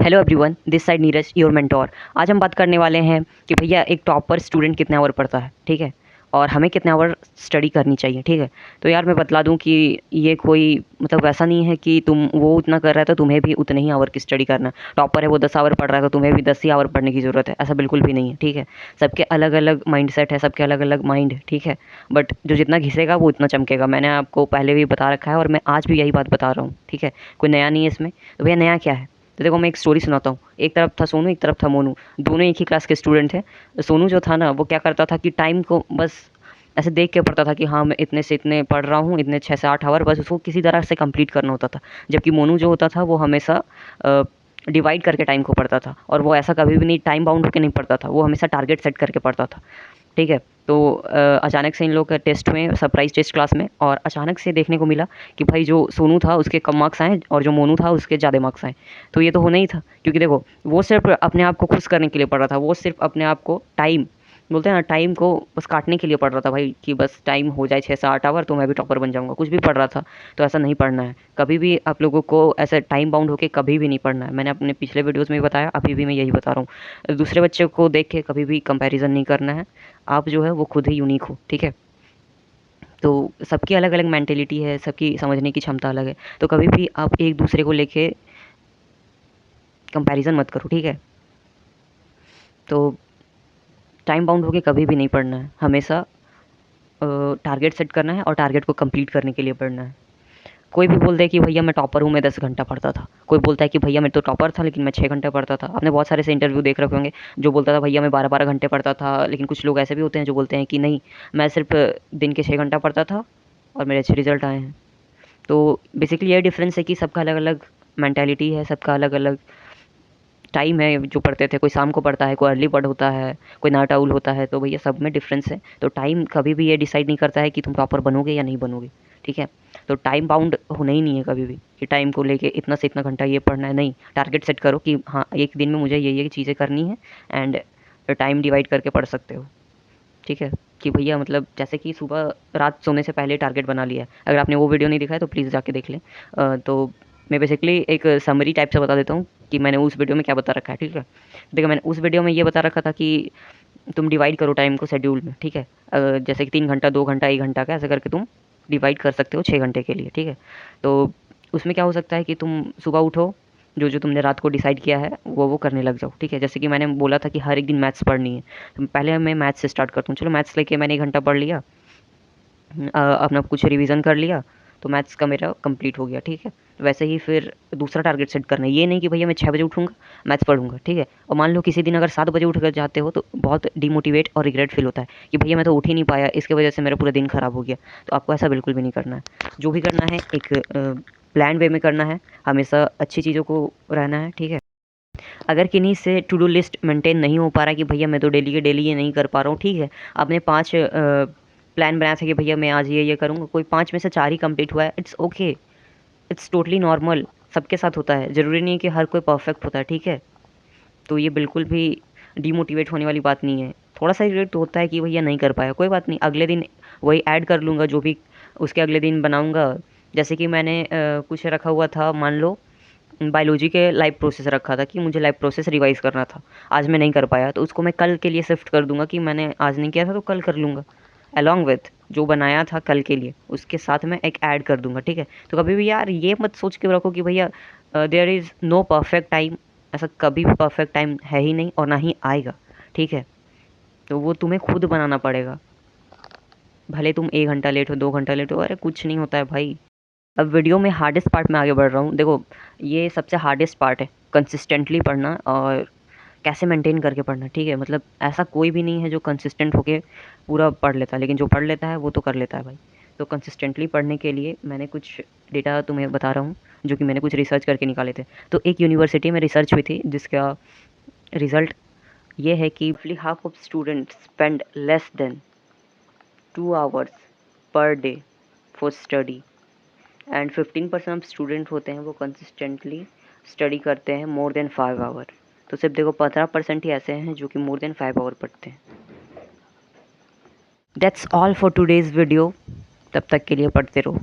Hello everyone, this side Neeraj your mentor. आज हम बात करने वाले हैं कि भैया एक टॉपर स्टूडेंट कितने आवर पढ़ता है, ठीक है, और हमें कितने आवर स्टडी करनी चाहिए, ठीक है। तो यार मैं बतला दूं कि ये कोई मतलब वैसा नहीं है कि तुम वो उतना कर रहा है तो तुम्हें भी उतने ही आवर की स्टडी करना है। टॉपर है वो 10 आवर पढ़ रहा है तो तुम्हें भी 10 ही आवर पढ़ने की ज़रूरत है, ऐसा बिल्कुल भी नहीं है, ठीक है। सबके अलग अलग माइंड सेट है, सबके अलग अलग माइंड है, ठीक है। बट जो जितना घिसेगा वो उतना चमकेगा, मैंने आपको पहले भी बता रखा है और मैं आज भी यही बात बता रहा हूँ, ठीक है। कोई नया नहीं है इसमें। तो भैया नया क्या है? तो देखो मैं एक स्टोरी सुनाता हूँ। एक तरफ था सोनू, एक तरफ था मोनू। दोनों एक ही क्लास के स्टूडेंट थे। सोनू जो था ना वो क्या करता था कि टाइम को बस ऐसे देख के पढ़ता था कि हाँ मैं इतने से इतने पढ़ रहा हूँ, इतने 6 से 8 आवर बस उसको किसी तरह से कंप्लीट करना होता था। जबकि मोनू जो होता था वो हमेशा डिवाइड करके टाइम को पढ़ता था, और वो ऐसा कभी भी नहीं टाइम बाउंड होकर नहीं पढ़ता था, वो हमेशा टारगेट सेट करके पढ़ता था, ठीक है। तो अचानक से इन लोग का टेस्ट में सरप्राइज टेस्ट क्लास में, और अचानक से देखने को मिला कि भाई जो सोनू था उसके कम मार्क्स आए और जो मोनू था उसके ज़्यादा मार्क्स आए। तो ये तो होना ही था, क्योंकि देखो वो सिर्फ अपने आप को खुश करने के लिए पढ़ रहा था, वो सिर्फ अपने आप को टाइम बोलते हैं ना, टाइम को बस काटने के लिए पढ़ रहा था भाई, कि बस टाइम हो जाए 6 से 8 आवर तो मैं भी टॉपर बन जाऊंगा, कुछ भी पढ़ रहा था। तो ऐसा नहीं पढ़ना है कभी भी, आप लोगों को ऐसे टाइम बाउंड होके कभी भी नहीं पढ़ना है। मैंने अपने पिछले वीडियोस में भी बताया, अभी भी मैं यही बता रहा हूँ। दूसरे बच्चे को देख के कभी भी कंपैरिजन नहीं करना है। आप जो है वो खुद ही यूनिक हो, ठीक है। तो सबकी अलग अलग मेंटेलिटी है, सबकी समझने की क्षमता अलग है, तो कभी भी आप एक दूसरे को लेके कंपैरिजन मत करो, ठीक है। तो टाइम बाउंड होके कभी भी नहीं पढ़ना है, हमेशा टारगेट सेट करना है और टारगेट को कंप्लीट करने के लिए पढ़ना है। कोई भी बोल दे कि भैया मैं टॉपर हूँ, मैं 10 घंटा पढ़ता था। कोई बोलता है कि भैया मैं तो टॉपर था लेकिन मैं 6 घंटे पढ़ता था। आपने बहुत सारे से इंटरव्यू देख रखे होंगे, जो बोलता था भैया मैं 12 12 घंटे पढ़ता था। लेकिन कुछ लोग ऐसे भी होते हैं जो बोलते हैं कि नहीं, मैं सिर्फ दिन के 6 घंटा पढ़ता था और मेरे अच्छे रिजल्ट आए हैं। तो बेसिकली ये डिफरेंस है कि सबका अलग अलग मैंटेलिटी है, सबका अलग अलग टाइम है जो पढ़ते थे। कोई शाम को पढ़ता है, कोई अर्ली बर्ड होता है, कोई नाइट आउल होता है। तो भैया सब में डिफरेंस है। तो टाइम कभी भी ये डिसाइड नहीं करता है कि तुम टॉपर बनोगे या नहीं बनोगे, ठीक है। तो टाइम बाउंड होना ही नहीं है कभी भी कि टाइम को लेके इतना से इतना घंटा ये पढ़ना है, नहीं। टारगेट सेट करो कि हाँ एक दिन में मुझे ये चीज़ें करनी है, एंड टाइम डिवाइड करके पढ़ सकते हो, ठीक है। कि भैया मतलब जैसे कि सुबह रात सोने से पहले टारगेट बना लिया है। अगर आपने वो वीडियो नहीं देखा है तो प्लीज़ जाके देख लें। तो मैं बेसिकली एक समरी टाइप से बता देता हूँ कि मैंने उस वीडियो में क्या बता रखा है, ठीक है। देखो मैंने उस वीडियो में ये बता रखा था कि तुम डिवाइड करो टाइम को शेड्यूल में, ठीक है। जैसे कि 3 घंटा, 2 घंटा, 1 घंटा का ऐसे करके तुम डिवाइड कर सकते हो 6 घंटे के लिए, ठीक है। तो उसमें क्या हो सकता है कि तुम सुबह उठो, जो जो तुमने रात को डिसाइड किया है वो करने लग जाओ, ठीक है। जैसे कि मैंने बोला था कि हर एक दिन मैथ्स पढ़नी है, तो पहले मैं मैथ्स से स्टार्ट करता हूँ। चलो मैथ्स लेके मैंने 1 घंटा पढ़ लिया, अपना कुछ रिवीजन कर लिया, तो मैथ्स का मेरा कंप्लीट हो गया, ठीक है। वैसे ही फिर दूसरा टारगेट सेट करना है। ये नहीं कि भैया मैं 6 बजे उठूंगा, मैथ्स पढ़ूंगा, ठीक है। और मान लो किसी दिन अगर 7 बजे उठ कर जाते हो तो बहुत डिमोटिवेट और रिग्रेट फील होता है कि भैया मैं तो उठ ही नहीं पाया, इसके वजह से मेरा पूरा दिन खराब हो गया। तो आपको ऐसा बिल्कुल भी नहीं करना है। जो भी करना है एक प्लान वे में करना है, हमेशा अच्छी चीज़ों को रहना है, ठीक है। अगर किन्हीं से टू डू लिस्ट मेंटेन नहीं हो पा रहा कि भैया मैं तो डेली के डेली ये नहीं कर पा रहा हूँ, ठीक है। आपने 5 प्लान बनाया था कि भैया मैं आज ये करूँगा, कोई 5 में से 4 ही कंप्लीट हुआ है, it's okay, it's totally normal. सबके साथ होता है, ज़रूरी नहीं है कि हर कोई परफेक्ट होता है, ठीक है। तो ये बिल्कुल भी डीमोटिवेट होने वाली बात नहीं है। थोड़ा सा रिग्रेट तो होता है कि भैया नहीं कर पाया, कोई बात नहीं, अगले दिन वही ऐड कर लूँगा जो भी उसके अगले दिन बनाऊँगा। जैसे कि मैंने कुछ रखा हुआ था, मान लो बायोलॉजी के लाइव प्रोसेस रखा था कि मुझे लाइव प्रोसेस रिवाइज़ करना था, आज मैं नहीं कर पाया तो उसको मैं कल के लिए शिफ्ट कर दूंगा कि मैंने आज नहीं किया था तो कल कर लूँगा। अलॉन्ग विथ जो बनाया था कल के लिए उसके साथ मैं एक ऐड कर दूंगा, ठीक है। तो कभी भी यार ये मत सोच के रखो कि भैया there is no perfect time. ऐसा कभी भी परफेक्ट टाइम है ही नहीं और ना ही आएगा, ठीक है। तो वो तुम्हें खुद बनाना पड़ेगा। भले तुम 1 घंटा लेट हो, 2 घंटा लेट हो, अरे कुछ नहीं होता है भाई। अब वीडियो में हार्डेस्ट पार्ट में आगे बढ़ रहा हूँ। देखो ये सबसे हार्डेस्ट पार्ट है, कंसिस्टेंटली पढ़ना और कैसे मेंटेन करके पढ़ना, ठीक है। मतलब ऐसा कोई भी नहीं है जो कंसिस्टेंट होके पूरा पढ़ लेता है, लेकिन जो पढ़ लेता है वो तो कर लेता है भाई। तो कंसिस्टेंटली पढ़ने के लिए मैंने कुछ डेटा तुम्हें बता रहा हूँ, जो कि मैंने कुछ रिसर्च करके निकाले थे। तो एक यूनिवर्सिटी में रिसर्च हुई थी जिसका रिजल्ट ये है कि roughly half of students spend less than 2 hours per day for study, and 15% of student होते हैं वो कंसिस्टेंटली स्टडी करते हैं मोर देन 5 आवर। तो सिर्फ देखो 15% ही ऐसे हैं जो कि मोर देन 5 आवर पढ़ते हैं। That's all for today's video. तब तक के लिए पढ़ते रहो।